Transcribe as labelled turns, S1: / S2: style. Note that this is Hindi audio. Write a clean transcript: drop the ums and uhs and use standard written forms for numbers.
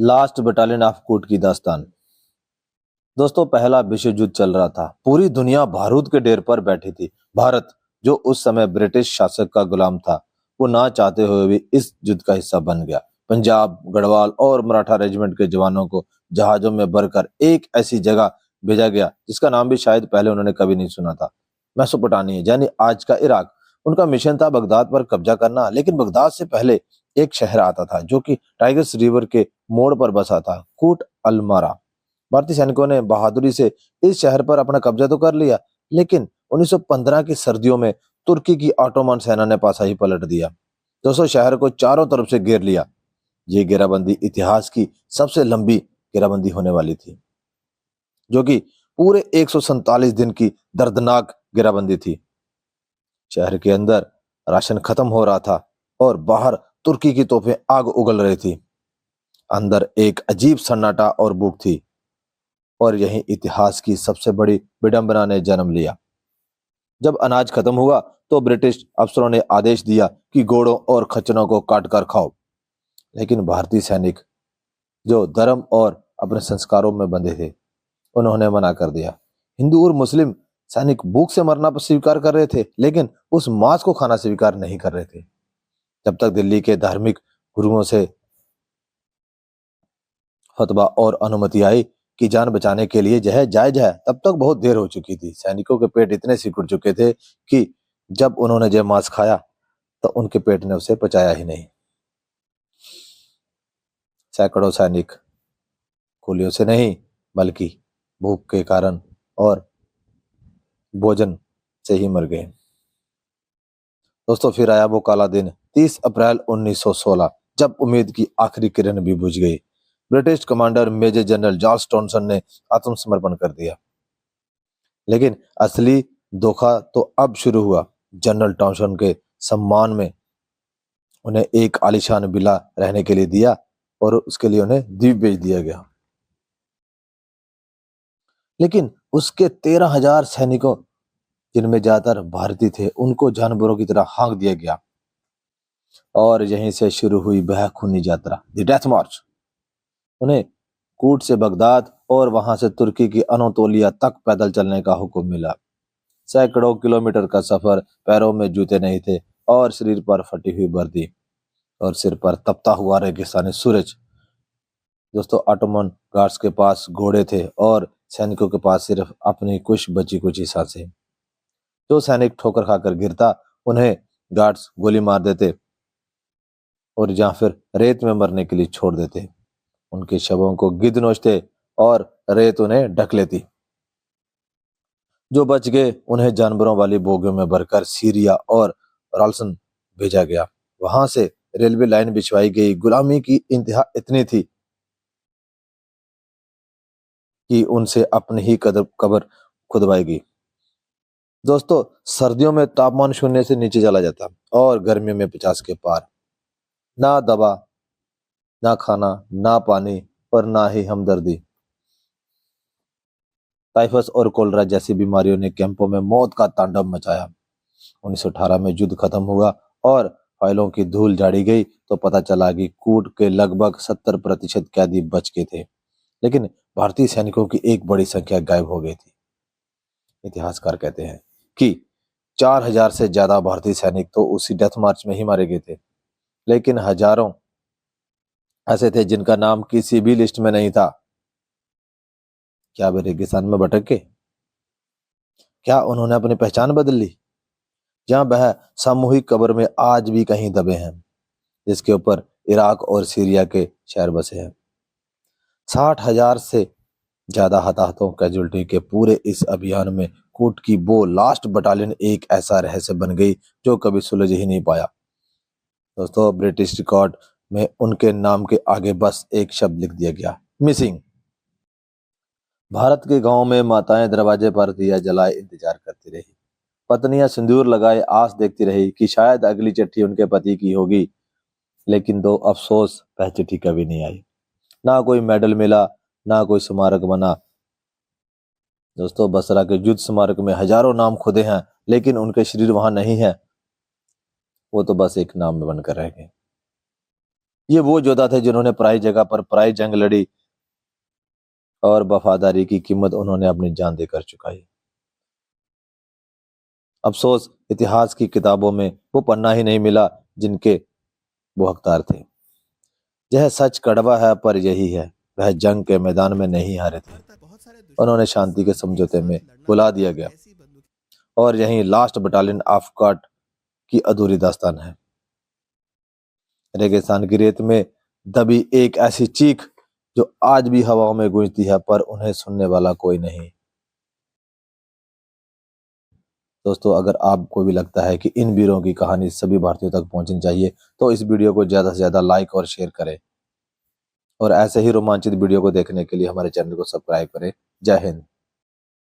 S1: लास्ट बटालियन ऑफ कूट की दास्तान। दोस्तों, पहला विश्व युद्ध चल रहा था। पूरी दुनिया बारूद के ढेर पर बैठी थी। भारत, जो उस समय ब्रिटिश शासक का गुलाम था, वो ना चाहते हुए भी इस युद्ध का हिस्सा बन गया। पंजाब, गढ़वाल और मराठा रेजिमेंट के जवानों को जहाजों में भरकर एक ऐसी जगह भेजा गया जिसका नाम भी शायद पहले उन्होंने कभी नहीं सुना था। मेसोपोटामिया यानी आज का इराक। उनका मिशन था बगदाद पर कब्जा करना, लेकिन बगदाद से पहले एक शहर आता था जो कि टाइग्रिस रिवर के मोड़ पर बसा था, कूट अलमारा। भारतीय सैनिकों ने बहादुरी से इस शहर पर अपना कब्जा तो कर लिया, लेकिन 1915 की सर्दियों में तुर्की की ऑटोमन सेना ने पासा ही पलट दिया। दोस्तों, शहर को चारों तरफ से घेर लिया। ये घेराबंदी इतिहास की सबसे लंबी घेराबंदी होने वाली थी, जो कि पूरे 147 दिन की दर्दनाक घेराबंदी थी। शहर के अंदर राशन खत्म हो रहा था और बाहर तुर्की की तोपें आग उगल रही थी। अंदर एक अजीब सन्नाटा और भूख थी, और यही इतिहास की सबसे बड़ी विडंबना ने जन्म लिया। जब अनाज खत्म हुआ तो ब्रिटिश अफसरों ने आदेश दिया कि घोड़ों और खच्चरों को काट कर खाओ, लेकिन भारतीय सैनिक, जो धर्म और अपने संस्कारों में बंधे थे, उन्होंने मना कर दिया। हिंदू और मुस्लिम सैनिक भूख से मरना स्वीकार कर रहे थे, लेकिन उस मांस को खाना स्वीकार नहीं कर रहे थे। जब तक दिल्ली के धार्मिक गुरुओं से फतवा और अनुमति आई कि जान बचाने के लिए जहर जायज है, तब तक बहुत देर हो चुकी थी। सैनिकों के पेट इतने सिकुड़ चुके थे कि जब उन्होंने जय मांस खाया तो उनके पेट ने उसे पचाया ही नहीं। सैकड़ों सैनिक गोलियों से नहीं, बल्कि भूख के कारण और भोजन से ही मर गए। दोस्तों, फिर आया वो काला दिन, 30 अप्रैल 1916, जब उम्मीद की आखिरी किरण भी बुझ गई। British commander major general George Townson ने आत्मसमर्पण कर दिया। लेकिन असली धोखा तो अब शुरू हुआ। जनरल टॉनसन के सम्मान में उन्हें एक आलीशान विला रहने के लिए दिया और उसके लिए उन्हें द्वीप भेज दिया गया। लेकिन उसके 13,000 सैनिकों, जिनमें ज्यादातर भारतीय थे, उनको जानवरों की तरह हाँक दिया गया। और यहीं से शुरू हुई वह खूनी यात्रा, द डेथ मार्च। उन्हें कूट से बगदाद और वहां से तुर्की की अनातोलिया तक पैदल चलने का हुक्म मिला। सैकड़ों किलोमीटर का सफर, पैरों में जूते नहीं थे और शरीर पर फटी हुई वर्दी और सिर पर तपता हुआ रेगिस्तानी सूरज। दोस्तों, ऑटोमन गार्ड्स के पास घोड़े थे और सैनिकों के पास सिर्फ अपनी कुछ बची कुछ सांसें। जो सैनिक ठोकर खाकर गिरता, उन्हें गार्ड्स गोली मार देते और या फिर रेत में मरने के लिए छोड़ देते। उनके शवों को गिद्ध नोचते और रेत उन्हें ढक लेती। जो बच गए उन्हें जानवरों वाली बोगियों में भरकर सीरिया और राल्सन भेजा गया। वहां से रेलवे लाइन बिछवाई गई। गुलामी की इंतहा इतनी थी कि उनसे अपनी ही कब्र खुदवाई गई। दोस्तों, सर्दियों में तापमान शून्य से नीचे चला जाता और गर्मियों में 50 के पार। ना दवा, ना खाना, ना पानी और ना ही हमदर्दी। टाइफस और कोलरा जैसी बीमारियों ने कैंपों में मौत का तांडव मचाया। 1918 में युद्ध खत्म हुआ और फाइलों की धूल झाड़ी गई तो पता चला कि कूट के लगभग 70% कैदी बच गए थे, लेकिन भारतीय सैनिकों की एक बड़ी संख्या गायब हो गई थी। इतिहासकार कहते हैं कि 4,000 से ज्यादा भारतीय सैनिक तो उसी डेथ मार्च में ही मारे गए थे, लेकिन हजारों ऐसे थे जिनका नाम किसी भी लिस्ट में नहीं था। क्या वे रेगिस्तान में भटक गए? क्या उन्होंने अपनी पहचान बदल ली? जहां वह सामूहिक कब्र में आज भी कहीं दबे हैं, जिसके ऊपर इराक और सीरिया के शहर बसे हैं। 60,000 से ज्यादा हताहतों कैजुअल्टी के पूरे इस अभियान में कूट की वो लास्ट बटालियन एक ऐसा रहस्य बन गई जो कभी सुलझ ही नहीं पाया। दोस्तों, ब्रिटिश रिकॉर्ड में उनके नाम के आगे बस एक शब्द लिख दिया गया, मिसिंग। भारत के गांव में माताएं दरवाजे पर दिया जलाए इंतजार करती रही। पत्नियां सिंदूर लगाए आस देखती रही कि शायद अगली चिट्ठी उनके पति की होगी, लेकिन दो अफसोस, वह चिट्ठी कभी नहीं आई। ना कोई मेडल मिला, ना कोई स्मारक बना। दोस्तों, बसरा के युद्ध स्मारक में हजारों नाम खुदे हैं, लेकिन उनके शरीर वहां नहीं है। वो तो बस एक नाम में बनकर रह गए। ये वो योद्धा थे जिन्होंने पराई जगह पर पराई जंग लड़ी और वफादारी की कीमत उन्होंने अपनी जान देकर चुकाई। अफसोस इतिहास की किताबों में वो पन्ना ही नहीं मिला जिनके वो हकदार थे। यह सच कड़वा है पर यही है, वह जंग के मैदान में नहीं हारे थे, उन्होंने शांति के समझौते में बुला दिया गया। और यही लास्ट बटालियन ऑफ गॉड की अधूरी दास्तान है। रेगिस्तान की रेत में दबी एक ऐसी चीख जो आज भी हवाओं में गूंजती है पर उन्हें सुनने वाला कोई नहीं। दोस्तों, अगर आपको भी लगता है कि इन वीरों की कहानी सभी भारतीयों तक पहुंचनी चाहिए तो इस वीडियो को ज्यादा से ज्यादा लाइक और शेयर करें और ऐसे ही रोमांचित वीडियो को देखने के लिए हमारे चैनल को सब्सक्राइब करें। जय हिंद।